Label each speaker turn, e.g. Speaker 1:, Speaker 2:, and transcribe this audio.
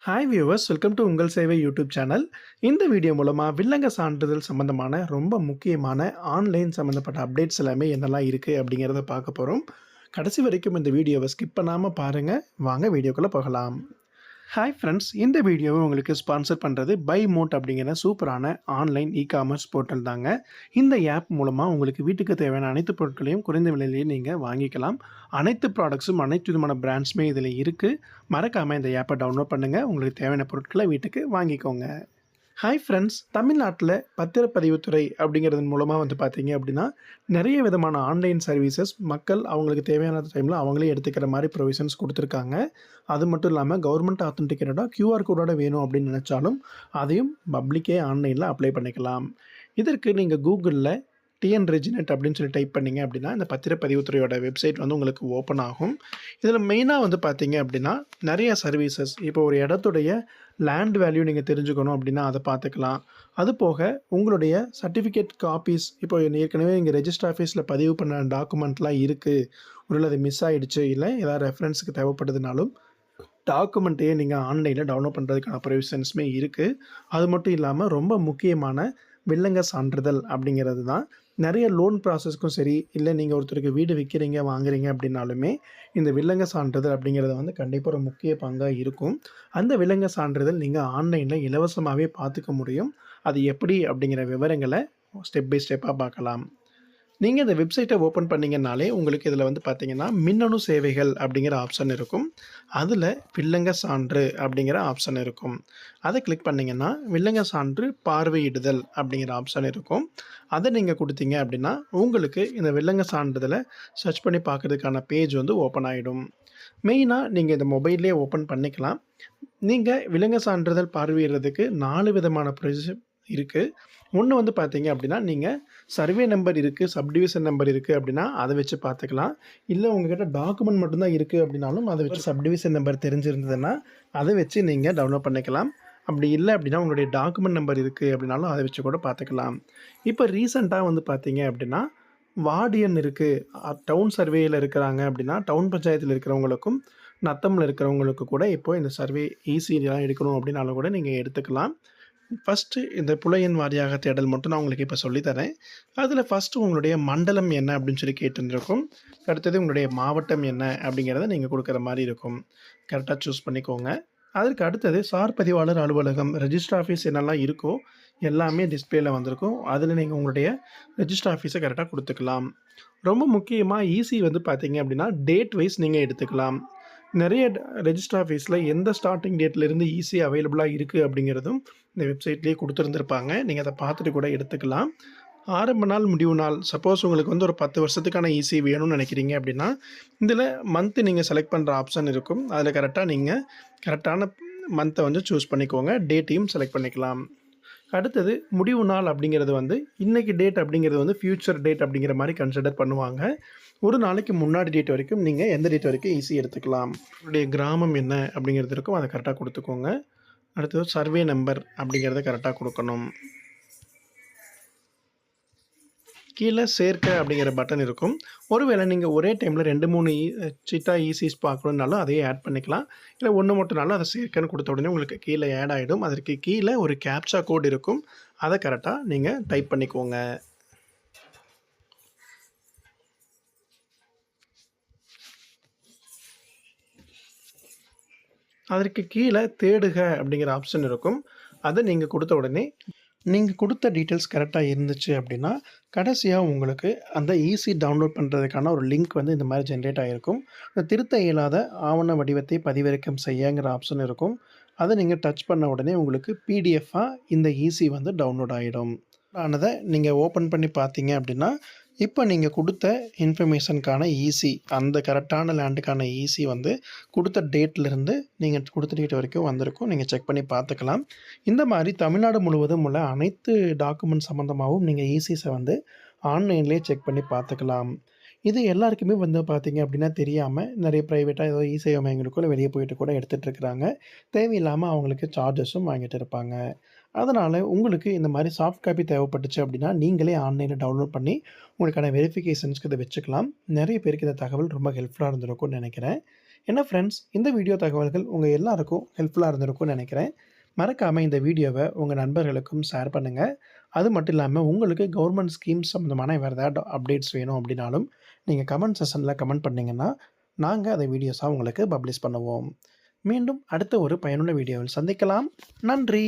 Speaker 1: Hi viewers, welcome to உங்கள் சேவை YouTube channel. இந்த வீடியோ மூலமாக வில்லங்க சான்றிதழ் சம்மந்தமான ரொம்ப முக்கியமான ஆன்லைன் சம்மந்தப்பட்ட அப்டேட்ஸ் எல்லாமே என்னெல்லாம் இருக்குது அப்படிங்கிறத பார்க்க போகிறோம். கடைசி வரைக்கும் இந்த வீடியோவை ஸ்கிப் பண்ணாமல் பாருங்கள். வாங்க வீடியோக்குள்ளே போகலாம். ஹாய் ஃப்ரெண்ட்ஸ், இந்த வீடியோவை உங்களுக்கு ஸ்பான்சர் பண்ணுறது பை மோட் அப்படிங்கிற சூப்பரான ஆன்லைன் காமர்ஸ் போர்ட்டல் தாங்க. இந்த ஆப் மூலமாக உங்களுக்கு வீட்டுக்கு தேவையான அனைத்து பொருட்களையும் குறைந்த விலையிலேயே நீங்கள் வாங்கிக்கலாம். அனைத்து ப்ராடக்ட்ஸும் அனைத்து விதமான பிராண்ட்ஸுமே இதில் இருக்குது. மறக்காமல் இந்த ஆப்பை டவுன்லோட் பண்ணுங்கள். உங்களுக்கு தேவையான பொருட்களை வீட்டுக்கு வாங்கிக்கோங்க. ஹாய் ஃப்ரெண்ட்ஸ், தமிழ்நாட்டில் பத்திரப்பதிவுத்துறை அப்படிங்கிறது மூலமாக பார்த்தீங்க அப்படின்னா நிறைய விதமான ஆன்லைன் சர்வீசஸ் மக்கள் அவங்களுக்கு தேவையான டைமில் அவங்களே எடுத்துக்கிற மாதிரி ப்ரொவிஷன்ஸ் கொடுத்துருக்காங்க. அது மட்டும் இல்லாமல் கவர்மெண்ட் ஆத்தென்டிகேட்டடாக QR கோடோட வேணும் அப்படின்னு நினச்சாலும் அதையும் பப்ளிக்கே ஆன்லைனில் அப்ளை பண்ணிக்கலாம். இதற்கு நீங்கள் கூகுளில் டிஎன் ரெஜினெட் அப்படின்னு சொல்லி டைப் பண்ணிங்க அப்படின்னா இந்த பத்திரப்பதிவுத்துறையோட வெப்சைட் உங்களுக்கு ஓப்பன் ஆகும். இதில் மெயினாக பார்த்தீங்க அப்படின்னா நிறைய சர்வீசஸ், இப்போ ஒரு இடத்துடைய லேண்ட் வேல்யூ நீங்கள் தெரிஞ்சுக்கணும் அப்படின்னா அதை பார்த்துக்கலாம். அது போக உங்களுடைய சர்டிஃபிகேட் காப்பீஸ், இப்போ ஏற்கனவே இங்கே ரெஜிஸ்டர் ஆஃபீஸில் பதிவு பண்ண டாக்குமெண்ட்லாம் இருக்குது, ஒரு அது மிஸ் ஆகிடுச்சு, இல்லை ஏதாவது ரெஃபரன்ஸுக்கு தேவைப்படுதுனாலும் டாக்குமெண்ட்டையே நீங்கள் ஆன்லைனில் டவுன்லோட் பண்ணுறதுக்கான ப்ரொவிஷன்ஸுமே இருக்குது. அது மட்டும் இல்லாமல் ரொம்ப முக்கியமான வில்லங்க சான்றிதழ் அப்படிங்கிறது தான். நிறைய லோன் ப்ராசஸ்க்கும் சரி, இல்லை நீங்கள் ஒருத்தருக்கு வீடு விற்கிறீங்க வாங்குறீங்க அப்படின்னாலுமே இந்த வில்லங்க சான்றிதழ் அப்படிங்கிறது கண்டிப்பாக ஒரு முக்கிய பங்காக இருக்கும். அந்த வில்லங்க சான்றிதழ் நீங்கள் ஆன்லைனில் இலவசமாகவே பார்த்துக்க முடியும். அது எப்படி அப்படிங்கிற விவரங்களை ஸ்டெப் பை ஸ்டெப்பாக பார்க்கலாம். நீங்கள் இந்த வெப்சைட்டை ஓப்பன் பண்ணிங்கனாலே உங்களுக்கு இதில் பார்த்தீங்கன்னா மின்னணு சேவைகள் அப்படிங்கிற ஆப்ஷன் இருக்கும். அதில் வில்லங்க சான்று அப்படிங்கிற ஆப்ஷன் இருக்கும். அதை கிளிக் பண்ணிங்கன்னா வில்லங்க சான்று பார்வையிடுதல் அப்படிங்கிற ஆப்ஷன் இருக்கும். அதை நீங்கள் கொடுத்தீங்க அப்படின்னா உங்களுக்கு இந்த வில்லங்க சான்றிதழை சர்ச் பண்ணி பார்க்குறதுக்கான பேஜ் ஓப்பன் ஆகிடும். மெயினாக நீங்கள் இந்த மொபைல்லே ஓப்பன் பண்ணிக்கலாம். நீங்கள் வில்லங்க சான்றிதழ் பார்வையிடுறதுக்கு 4 விதமான ப்ரொசீஜர் இருக்குது. ஒன்று பார்த்தீங்க அப்படின்னா நீங்கள் சர்வே நம்பர் இருக்குது, சப்டிவிஷன் நம்பர் இருக்குது அப்படின்னா அதை வச்சு பார்த்துக்கலாம். இல்லை உங்கள்கிட்ட டாக்குமெண்ட் மட்டும்தான் இருக்குது அப்படின்னாலும் அதை வச்சு சப்டிவிஷன் நம்பர் தெரிஞ்சிருந்ததுன்னா அதை வச்சு நீங்கள் டவுன்லோட் பண்ணிக்கலாம். அப்படி இல்லை அப்படின்னா உங்களுடைய டாக்குமெண்ட் நம்பர் இருக்குது அப்படின்னாலும் அதை வச்சு கூட பார்த்துக்கலாம். இப்போ ரீசெண்டாக பார்த்தீங்க அப்படின்னா வார்டியன் இருக்குது, டவுன் சர்வேயில் இருக்கிறாங்க அப்படின்னா டவுன் பஞ்சாயத்தில் இருக்கிறவங்களுக்கும் நத்தமில் இருக்கிறவங்களுக்கு கூட இப்போ இந்த சர்வே ஈஸியாக எடுக்கணும் அப்படின்னாலும் கூட நீங்கள் எடுத்துக்கலாம். ஃபஸ்ட்டு இந்த புலையன் வாரியாக தேடல் மட்டும் நான் உங்களுக்கு இப்போ சொல்லித்தரேன். அதில் ஃபஸ்ட்டு உங்களுடைய மண்டலம் என்ன அப்படின்னு சொல்லி கேட்டுருக்கும். அடுத்தது உங்களுடைய மாவட்டம் என்ன அப்படிங்கிறத நீங்கள் கொடுக்குற மாதிரி இருக்கும். கரெக்டாக சூஸ் பண்ணிக்கோங்க. அதற்கு அடுத்தது சார் பதிவாளர் அலுவலகம், ரெஜிஸ்டர் ஆஃபீஸ் என்னெல்லாம் இருக்கோ எல்லாமே டிஸ்பிளேயில் வந்திருக்கும். அதில் நீங்கள் உங்களுடைய ரெஜிஸ்டர் ஆஃபீஸை கரெக்டாக கொடுத்துக்கலாம். ரொம்ப முக்கியமாக ஈஸி பார்த்தீங்க அப்படின்னா டேட் வைஸ் நீங்கள் எடுத்துக்கலாம். நிறைய ரெஜிஸ்டர் ஆஃபீஸில் எந்த ஸ்டார்டிங் டேட்லேருந்து ஈஸி அவைலபிளாக இருக்குது அப்படிங்கிறதும் இந்த வெப்சைட்லேயே கொடுத்துருந்துருப்பாங்க. நீங்கள் அதை பார்த்துட்டு கூட எடுத்துக்கலாம். ஆரம்ப நாள், முடிவு நாள், சப்போஸ் உங்களுக்கு ஒரு 10 வருஷத்துக்கான ஈஸி வேணும்னு நினைக்கிறீங்க அப்படின்னா இதில் மந்த்து நீங்கள் செலக்ட் பண்ணுற ஆப்ஷன் இருக்கும். அதில் கரெக்டாக நீங்கள் கரெக்டான மந்த்தை சூஸ் பண்ணிக்கோங்க. டேட்டையும் செலக்ட் பண்ணிக்கலாம். அடுத்தது முடிவு நாள் அப்படிங்கிறது இன்றைக்கி டேட் அப்படிங்கிறது ஃப்யூச்சர் டேட் அப்படிங்கிற மாதிரி கன்சிடர் பண்ணுவாங்க. ஒரு நாளைக்கு முன்னாடி டேட் வரைக்கும் நீங்கள் எந்த டேட் வரைக்கும் ஈஸி எடுத்துக்கலாம். உங்களுடைய கிராமம் என்ன அப்படிங்கிறது இருக்கும், அதை கரெக்டாக கொடுத்துக்கோங்க. அடுத்தது சர்வே நம்பர் அப்படிங்கிறத கரெக்டாக கொடுக்கணும். கீழே சேர்க்க அப்படிங்கிற பட்டன் இருக்கும். ஒருவேளை நீங்கள் ஒரே டைமில் 2-3 சிட்டாக ஈஸிஸ் பார்க்கணுன்னாலும் அதையே ஆட் பண்ணிக்கலாம். இல்லை ஒன்று மட்டும்னாலும் அதை சேர்க்கன்னு கொடுத்த உடனே உங்களுக்கு கீழே ஆட் ஆகிடும். அதற்கு கீழே ஒரு கேப்சா கோட் இருக்கும். அதை கரெக்டாக நீங்கள் டைப் பண்ணிக்கோங்க. அதற்கு கீழே தேடுக அப்படிங்கிற ஆப்ஷன் இருக்கும். அதை நீங்கள் கொடுத்த உடனே நீங்கள் கொடுத்த டீட்டெயில்ஸ் கரெக்டாக இருந்துச்சு அப்படின்னா கடைசியாக உங்களுக்கு அந்த ஈஸி டவுன்லோட் பண்ணுறதுக்கான ஒரு லிங்க் இந்த மாதிரி ஜென்ரேட் ஆகிருக்கும். இந்த திருத்த இயலாத ஆவண வடிவத்தை பதிவிறக்கம் செய்யங்கிற ஆப்ஷன் இருக்கும். அதை நீங்கள் டச் பண்ண உடனே உங்களுக்கு பிடிஎஃபாக இந்த ஈஸி டவுன்லோட் ஆகிடும். ஆனதை நீங்கள் ஓப்பன் பண்ணி பார்த்தீங்க அப்படின்னா இப்போ நீங்கள் கொடுத்த இன்ஃபர்மேஷனுக்கான ஈஸி, அந்த கரெக்டான லேண்டுக்கான ஈஸி கொடுத்த டேட்லேருந்து நீங்கள் கொடுத்த டேட் வரைக்கும் வந்திருக்கும். நீங்கள் செக் பண்ணி பார்த்துக்கலாம். இந்த மாதிரி தமிழ்நாடு முழுவதும் உள்ள அனைத்து டாக்குமெண்ட் சம்மந்தமாகவும் நீங்கள் ஈஸிஸை ஆன்லைன்லேயே செக் பண்ணி பார்த்துக்கலாம். இது எல்லாருக்குமே பார்த்தீங்க அப்படின்னா தெரியாமல் நிறைய ப்ரைவேட்டாக ஏதோ இசேவை மையங்களுக்குள்ள வெளியே போயிட்டு கூட எடுத்துகிட்டு இருக்கிறாங்க. தேவையில்லாமல் அவங்களுக்கு சார்ஜஸும் வாங்கிட்டு இருப்பாங்க. அதனால் உங்களுக்கு இந்த மாதிரி சாஃப்ட் காப்பி தேவைப்பட்டுச்சு அப்படின்னா நீங்களே ஆன்லைனில் டவுன்லோட் பண்ணி உங்களுக்கான வெரிஃபிகேஷன்ஸ்க்கு இதை வச்சுக்கலாம். நிறைய பேருக்கு இந்த தகவல் ரொம்ப ஹெல்ப்ஃபுல்லாக இருந்திருக்கும்னு நினைக்கிறேன். என்ன ஃப்ரெண்ட்ஸ், இந்த வீடியோ தகவல்கள் உங்க எல்லாருக்கும் ஹெல்ப்ஃபுல்லா இருந்திருக்கும்னு நெனைக்கிறேன். மறக்காம இந்த வீடியோவ உங்க நண்பர்களுக்கும் ஷேர் பண்ணுங்க. அது மட்டும் இல்லாம உங்களுக்கு கவர்ன்மென்ட் ஸ்கீம்ஸ் சம்மந்தமான வேற ஏதாவது அப்டேட்ஸ் வேணும் அப்டின்னாலும், நீங்க கமெண்ட் செக்ஷன்ல கமெண்ட் பண்ணீங்கன்னா, நாங்க அத வீடியோஸா உங்களுக்கு பப்ளிஷ் பண்ணுவோம். மீண்டும் அடுத்த ஒரு பயனுள்ள வீடியோவில் சந்திக்கலாம். நன்றி.